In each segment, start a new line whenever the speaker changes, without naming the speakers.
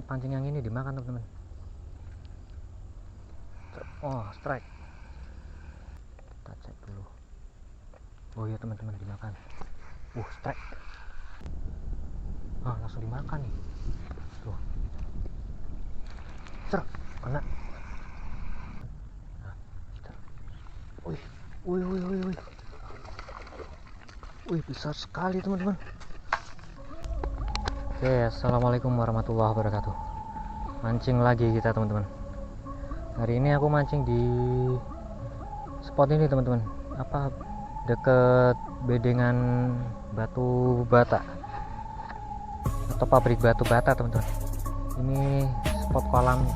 pancing yang ini dimakan teman-teman. Oh, strike. Kita cek dulu. Oh iya teman-teman, dimakan. Strike. Langsung dimakan nih. Tuh. Ser, kena. Nah, kita. Wih, wih, wih, wih, wih. Wih, besar sekali teman-teman. Oke, assalamualaikum warahmatullahi wabarakatuh. Mancing lagi kita teman-teman. Hari ini aku mancing di spot ini teman-teman. Deket bedengan batu bata atau pabrik batu bata teman-teman. Ini spot kolam,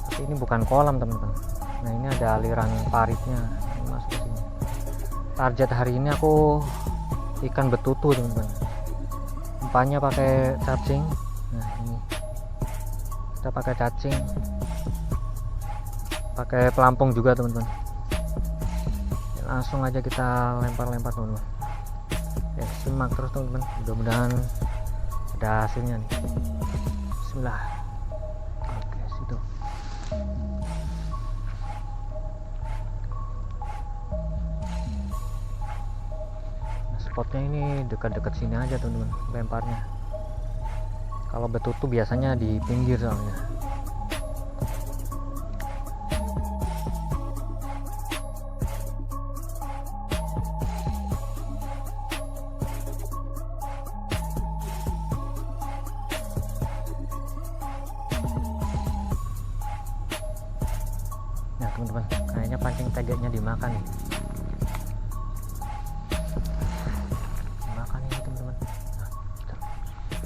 tapi ini bukan kolam teman-teman. Nah, ini ada aliran paritnya masuk ke sini. Target hari ini aku ikan betutu teman-teman. Umpannya pakai cacing. Nah, ini kita pakai cacing, pakai pelampung juga teman-teman. Langsung aja kita lempar-lempar teman-teman. Simak terus teman-teman, mudah-mudahan ada hasilnya nih. Bismillah. Oke, situ. Nah, spotnya ini dekat-dekat sini aja teman-teman lemparnya. Kalau betutu biasanya di pinggir soalnya. Nah teman-teman, kayaknya pancing tegeknya dimakan nih. Dimakan ini teman-teman. Nah, kita.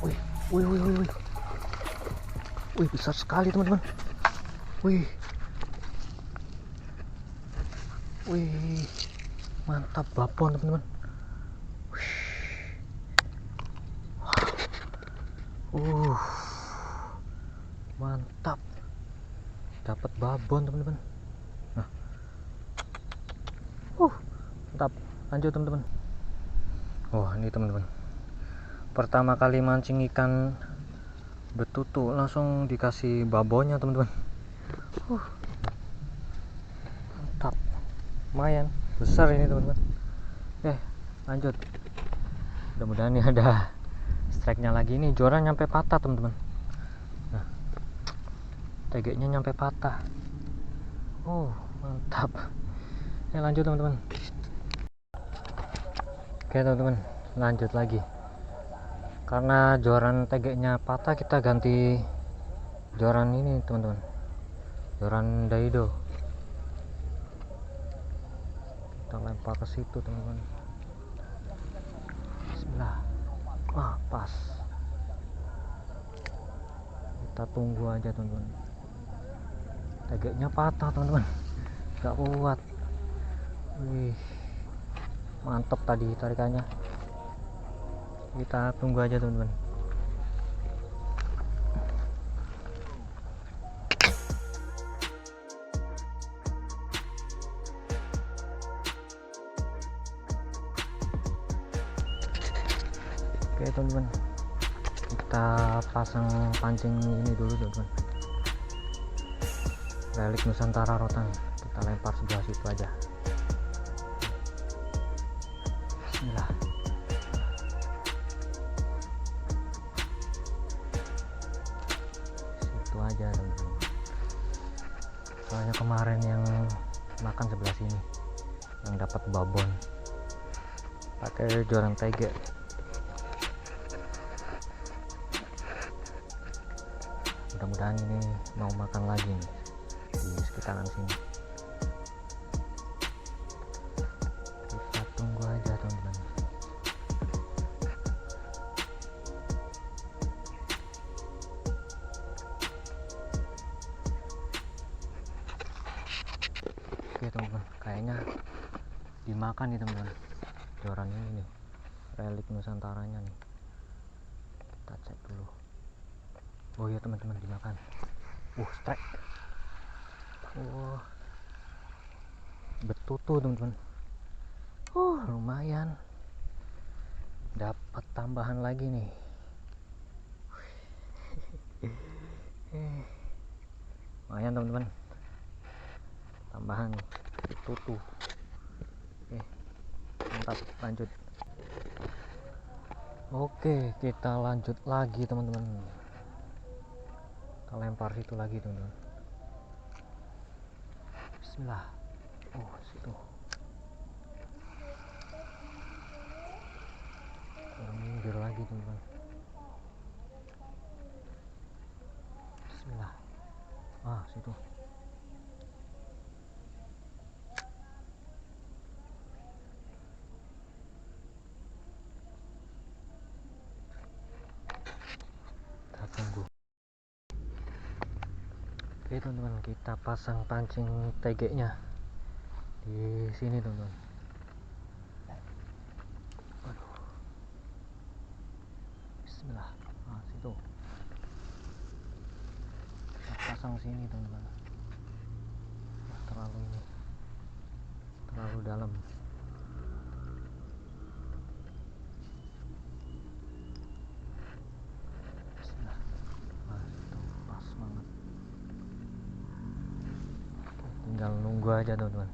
Wih, wih, wih, wih, wih. Wih, besar sekali teman-teman. Wih, wih, mantap babon teman-teman. Mantap, dapat babon teman-teman. Nah, mantap. Lanjut teman-teman. Ini teman-teman, pertama kali mancing ikan betutu langsung dikasih babonnya teman-teman. Mantap, lumayan besar ini teman-teman. Lanjut. Mudah-mudahan ini ada strike-nya lagi. Ini joran nyampe patah teman-teman. Nah, tegeknya nyampe patah. Mantap. Lanjut teman-teman. Oke teman-teman, lanjut lagi. Karena joran tegeknya patah, kita ganti joran ini teman-teman, joran daido. Kita lempar ke situ teman-teman. Bismillah. Pas. Kita tunggu aja teman-teman. Tegeknya patah teman-teman, gak kuat. Wih, mantap tadi tarikannya. Kita tunggu aja teman-teman. Oke teman-teman, kita pasang pancing ini dulu teman-teman. Relik Nusantara Rotan, kita lempar sebelah situ aja. Bismillah. Situ aja teman-teman. Soalnya kemarin yang makan sebelah sini, yang dapat babon pakai joran tegek. Mudah-mudahan ini mau makan lagi nih di sekitaran sini. Kita tunggu aja teman-teman. Oke teman-teman, kayaknya dimakan nih teman-teman joran ini nih, relik Nusantaranya nih. Kita cek dulu. Oh iya teman-teman, dimakan. Strike. Betutu teman-teman. Lumayan, dapat tambahan lagi nih. lumayan teman-teman, tambahan tutu. Oke, mantap, lanjut. Oke, kita lanjut lagi teman-teman, kita lempar situ lagi teman-teman. Bismillah. Oh, situ minggir lagi teman-teman. Bismillah. Situ. Kita tunggu. Oke teman-teman, kita pasang pancing TG nya di sini teman-teman. Bismillah. Situ kita pasang sini teman-teman. Terlalu dalam. Bismillah. Itu pas banget. Tinggal nunggu aja teman-teman.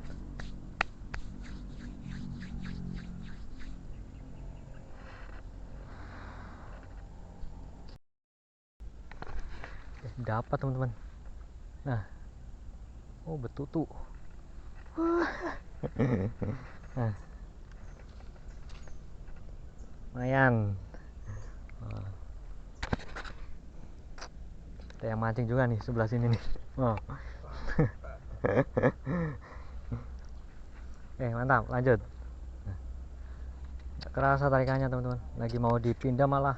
Dapat teman-teman. Nah, betutu. Nah, lumayan. Ada yang mancing juga nih sebelah sini nih. Mantap, lanjut. Gak kerasa tarikannya teman-teman, lagi mau dipindah malah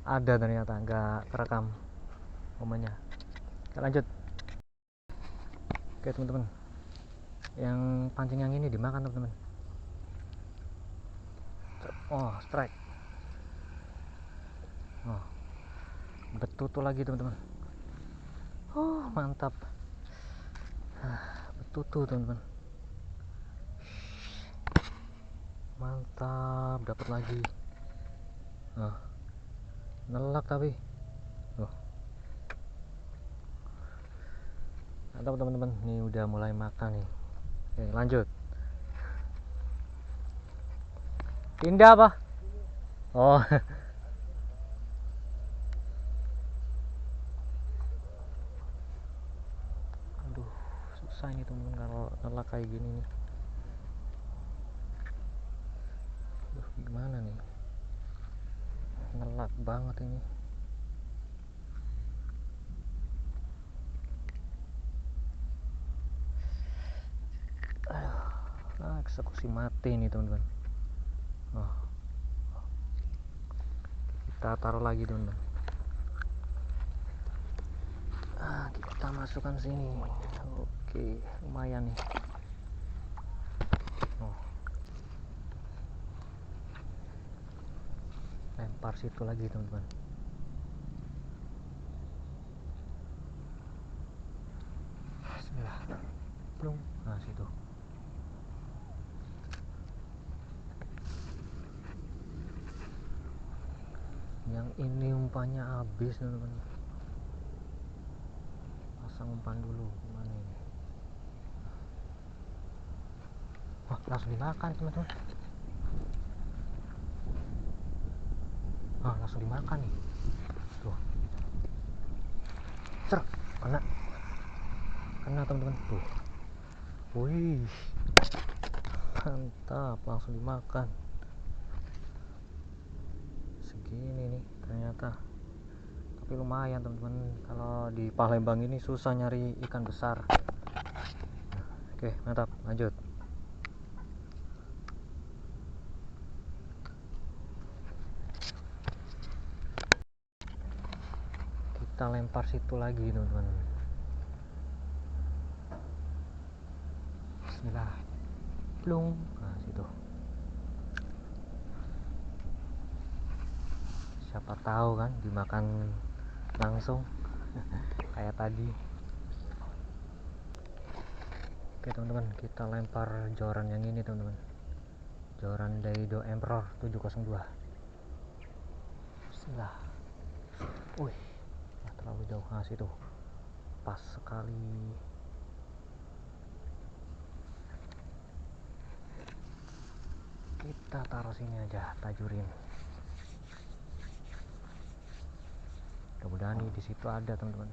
ada ternyata, nggak kerekam momennya. Oke, lanjut. Oke teman-teman, yang pancing yang ini dimakan teman-teman. Strike. Betutu lagi teman-teman. Mantap. Betutu teman-teman. Mantap, dapat lagi. Nelak tapi. Mantap teman-teman, ini udah mulai makan nih. Oke, lanjut. Pindah apa? Aduh, susah ini teman-teman kalau nelak kayak gini nih. Gimana nih? Nelak banget ini. Eksekusi mati nih teman-teman. Kita taruh lagi teman-teman. Kita masukkan sini. Oke, lumayan nih. Lempar situ lagi teman-teman. Bismillah. Belum. Situ. Yang ini umpannya habis teman-teman. Pasang umpan dulu, gimana ini? Langsung dimakan teman-teman. Langsung dimakan nih. Tuh. Kena teman-teman. Tuh. Wih. Mantap, langsung dimakan. Segini nih ternyata. Tapi lumayan teman-teman, kalau di Palembang ini susah nyari ikan besar. Oke, mantap, lanjut. Kita lempar situ lagi teman-teman. Bismillah. Plung. Situ. Siapa tahu kan dimakan langsung kayak tadi. Oke teman-teman, kita lempar joran yang ini teman-teman. Joran Daido Emperor 702. Bismillah. Terlalu jauh. Situ. pas sekali. Kita taruh sini aja, tajurin. Mudah-mudahan di situ ada teman-teman.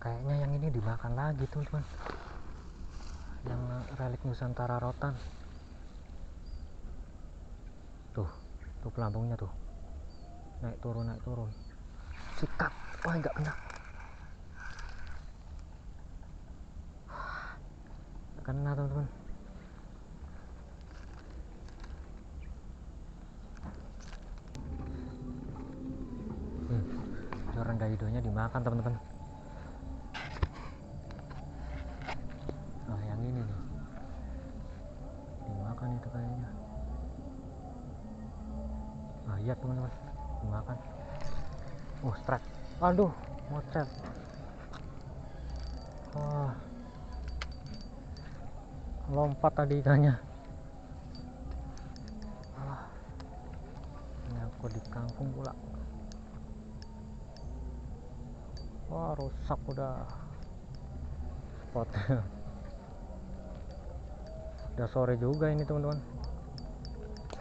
Kayaknya yang ini dimakan lagi teman-teman, yang relik Nusantara rotan. Tuh pelampungnya tuh, naik turun, sikat. Wah, nggak kena, teman-teman. Joran gaidonya dimakan teman-teman. Nah yang ini nih dimakan itu kayaknya. Nah iya teman-teman, dimakan. Strike. Aduh, mocet. Wah, lompat tadi ikannya. Nyangkut di kangkung pula. Wah, rusak udah spotnya. Udah sore juga ini teman-teman,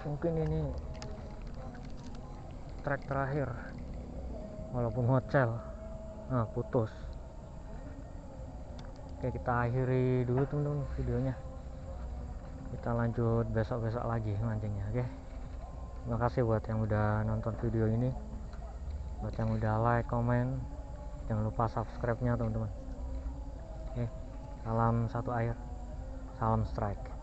mungkin ini track terakhir walaupun ngocel. Nah, putus. Oke, kita akhiri dulu teman-teman videonya. Kita lanjut besok-besok lagi mancingnya. Oke, terima kasih buat yang udah nonton video ini, buat yang udah like, komen, jangan lupa subscribe nya teman-teman. Oke, salam satu air, salam strike.